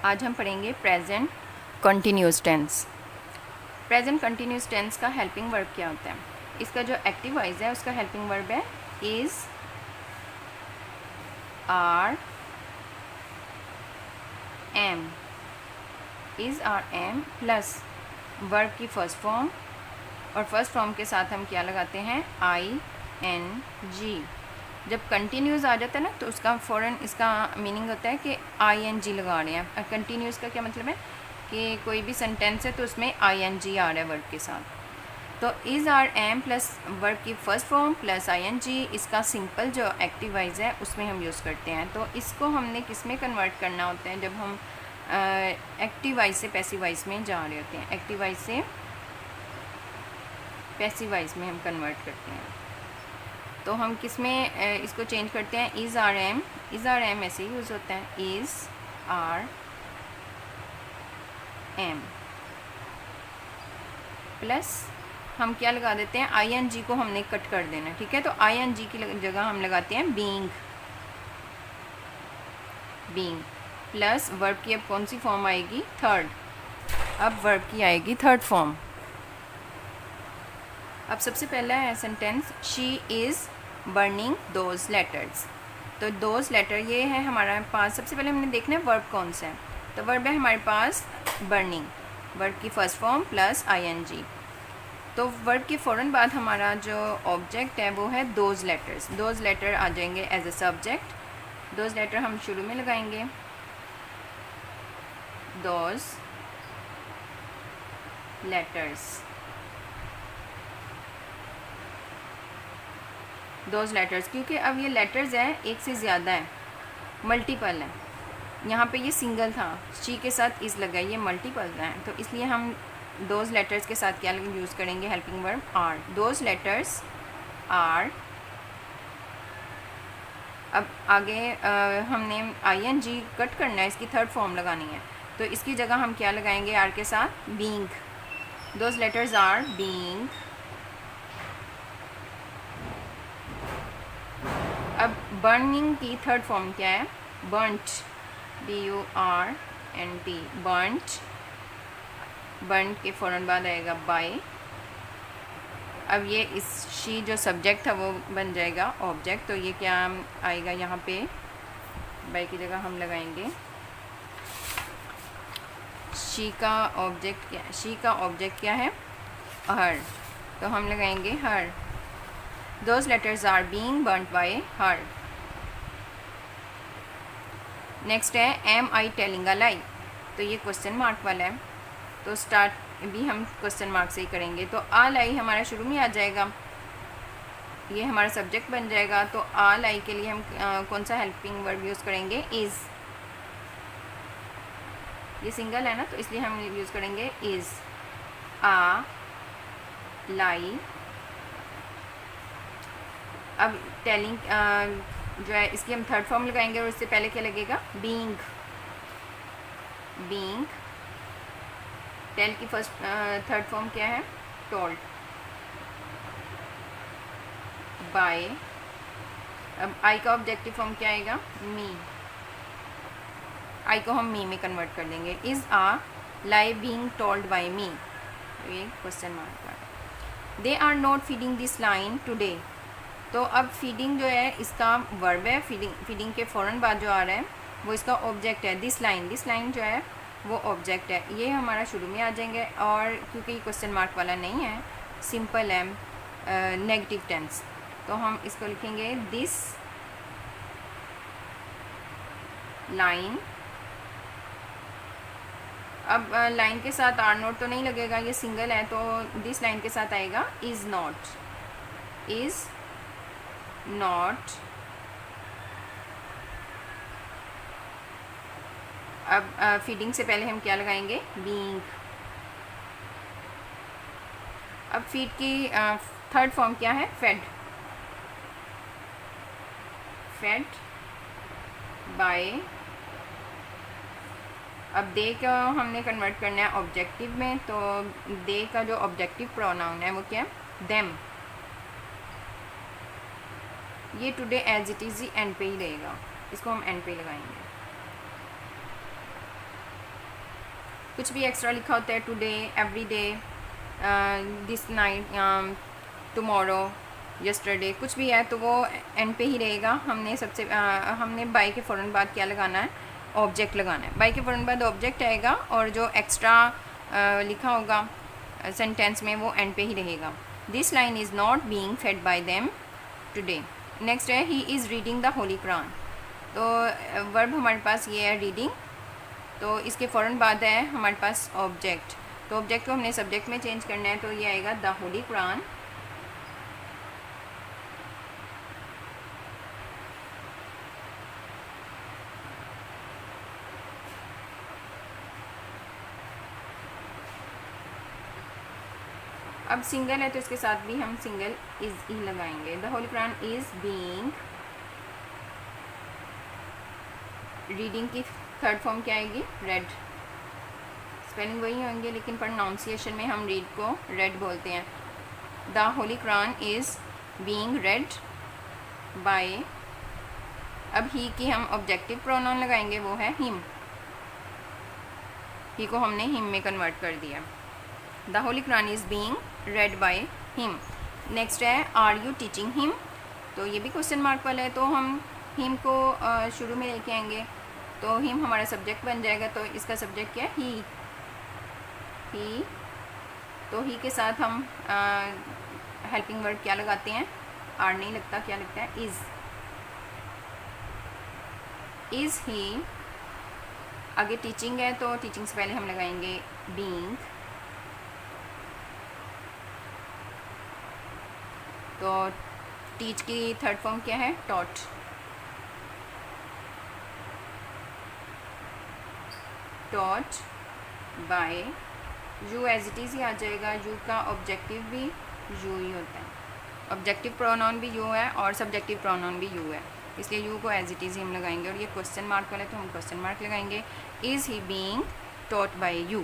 आज हम पढ़ेंगे present continuous tense. Present continuous tense का हेल्पिंग वर्ब क्या होता है? इसका जो एक्टिव वॉइस है उसका हेल्पिंग वर्ब है is, are, am. Is, are, am plus verb की फर्स्ट फॉर्म, और फर्स्ट फॉर्म के साथ हम क्या लगाते हैं? I N G. जब कंटिन्यूस आ जाता है ना तो उसका फ़ौरन इसका मीनिंग होता है कि आई एन जी लगा रहे हैं। कंटिन्यूस का क्या मतलब है कि कोई भी सेंटेंस है तो उसमें आई एन जी आ रहा है वर्ब के साथ। तो is, are, am plus verb की first form plus I N G, इसका सिंपल जो एक्टिव वाइज है उसमें हम यूज़ करते हैं। तो इसको हमने किस में कन्वर्ट करना होता है? जब हम एक्टिव वाइज से पैसिव वाइज में जा रहे होते हैं। एक्टिव वाइज से पैसिव वाइज में हम कन्वर्ट करते हैं। तो हम किस में इसको चेंज करते हैं? Is, are, am. Is, are, am ऐसे ही यूज़ होता है, इज़, आर, एम प्लस हम क्या लगा देते हैं? आई एन जी को हमने कट कर देना, ठीक है। तो आई एन जी की जगह हम लगाते हैं बीइंग। बीइंग प्लस वर्ब की अब कौन सी फॉर्म आएगी? थर्ड। अब वर्ब की आएगी थर्ड फॉर्म। अब सबसे पहला है sentence, she is burning those letters. तो दोज लेटर ये है हमारे पास। सबसे पहले हमने देखना है वर्ब कौन सा है। तो वर्ब है हमारे पास बर्निंग, वर्ब की first form plus I N G. तो वर्ब के फ़ौरन बाद हमारा जो ऑब्जेक्ट है वो है दोज लेटर्स। दोज लेटर आ जाएंगे as a subject. Those letter हम शुरू में लगाएंगे, दोज लेटर्स। दोज लेटर्स क्योंकि अब ये लेटर्स है एक से ज़्यादा है, मल्टीपल है। यहाँ पे ये सिंगल था, शी के साथ इस लगा, ये मल्टीपल है, तो इसलिए हम दोज लेटर्स के साथ क्या यूज़ करेंगे? Helping verb are. Those letters are. अब आगे हमने आई एन जी कट करना है, इसकी थर्ड फॉर्म लगानी है। तो इसकी जगह हम क्या लगाएंगे आर के साथ? Being. Those letters are being. अब बर्निंग की थर्ड फॉर्म क्या है? Burnt, B U R N T, burnt. Burnt के फ़ौरन बाद आएगा बाय। अब ये इस शी जो सब्जेक्ट था वो बन जाएगा ऑब्जेक्ट। तो ये क्या आएगा यहाँ पे? बाय की जगह हम लगाएंगे शी का ऑब्जेक्ट क्या? शी का ऑब्जेक्ट क्या है? हर। तो हम लगाएंगे her. Those letters are being burnt by her. Next है am I telling a lie. तो ये क्वेश्चन मार्क वाला है, तो स्टार्ट भी हम क्वेश्चन मार्क से ही करेंगे। तो आ लाई हमारा शुरू में आ जाएगा, ये हमारा सब्जेक्ट बन जाएगा। तो आ लाई के लिए हम कौन सा हेल्पिंग वर्ब यूज़ करेंगे? इज़। ये सिंगल है ना, तो इसलिए हम यूज़ करेंगे इज़। आ लाई। अब टेलिंग जो है इसकी हम थर्ड फॉर्म लगाएंगे, और इससे पहले क्या लगेगा? बीइंग। बीइंग। टेल की फर्स्ट थर्ड फॉर्म क्या है? टोल्ड। बाय। अब आई का ऑब्जेक्टिव फॉर्म क्या आएगा? मी। आई को हम मी में कन्वर्ट कर देंगे। Is a lie being told by me. ये क्वेश्चन मार्क है। They are not feeding this line today. तो अब फीडिंग जो है इसका वर्ब है। फीडिंग के फ़ौरन बाद जो आ रहा है वो इसका ऑब्जेक्ट है। दिस लाइन, दिस लाइन जो है वो ऑब्जेक्ट है। ये हमारा शुरू में आ जाएंगे, और क्योंकि ये क्वेश्चन मार्क वाला नहीं है, सिंपल है, नेगेटिव टेंस, तो हम इसको लिखेंगे दिस लाइन। अब लाइन के साथ आर नोट तो नहीं लगेगा, ये सिंगल है, तो दिस लाइन के साथ आएगा इज़ नॉट। Is not. अब फीडिंग से पहले हम क्या लगाएंगे? बीइंग। अब फीड की थर्ड फॉर्म क्या है? फेड। Fed by. अब दे का हमने कन्वर्ट करना है ऑब्जेक्टिव में, तो दे का जो ऑब्जेक्टिव प्रोनाउन है वो क्या है? देम। ये टुडे एज इट इज़ ही एंड पे ही रहेगा, इसको हम एंड पे लगाएंगे। कुछ भी एक्स्ट्रा लिखा होता है, today, every day, this night, tomorrow, yesterday, कुछ भी है तो वो एंड पे ही रहेगा। हमने बाय के फ़ौरन बाद क्या लगाना है, ऑब्जेक्ट लगाना है। बाय के फ़ौरन बाद ऑब्जेक्ट आएगा और जो एक्स्ट्रा लिखा होगा सेंटेंस में वो एंड पे ही रहेगा। This line is not being fed by them today. Next है he is reading the holy Quran. तो वर्ब हमारे पास ये है रीडिंग, तो इसके फ़ौरन बाद है हमारे पास ऑब्जेक्ट। तो ऑब्जेक्ट को हमने सब्जेक्ट में चेंज करना है, तो ये आएगा द होली कुरान। अब सिंगल है तो इसके साथ भी हम सिंगल इज़ ही लगाएंगे। The holy Quran is being, reading की थर्ड फॉर्म क्या आएगी, रेड। स्पेलिंग वही होंगे लेकिन प्रोनाउंसिएशन में हम रीड को रेड बोलते हैं। The holy Quran is being read by, अब ही की हम ऑब्जेक्टिव प्रोनाउन लगाएंगे, वो है हिम। ही को हमने हिम में कन्वर्ट कर दिया। The holy Quran is being read by him. Next है आर यू टीचिंग हिम, तो ये भी क्वेश्चन मार्क वाला है, तो हम हिम को शुरू में लेके आएंगे, तो हिम हमारा सब्जेक्ट बन जाएगा। तो इसका सब्जेक्ट क्या है, ही। तो ही के साथ हम हेल्पिंग वर्ड क्या लगाते हैं, आर नहीं लगता, क्या लगता है, इज़। इज़ ही, आगे टीचिंग है तो टीचिंग से पहले हम लगाएंगे बीइंग। तो टीच की थर्ड फॉर्म क्या है, taught. Taught by you, as it is he आ जाएगा। यू का ऑब्जेक्टिव भी यू ही होता है, ऑब्जेक्टिव प्रोनाउन भी यू है और सब्जेक्टिव प्रोनाउन भी यू है, इसलिए यू को एज इट इज़ ही हम लगाएंगे। और ये क्वेश्चन मार्क वाला है तो हम क्वेश्चन मार्क लगाएंगे। Is he being taught by you.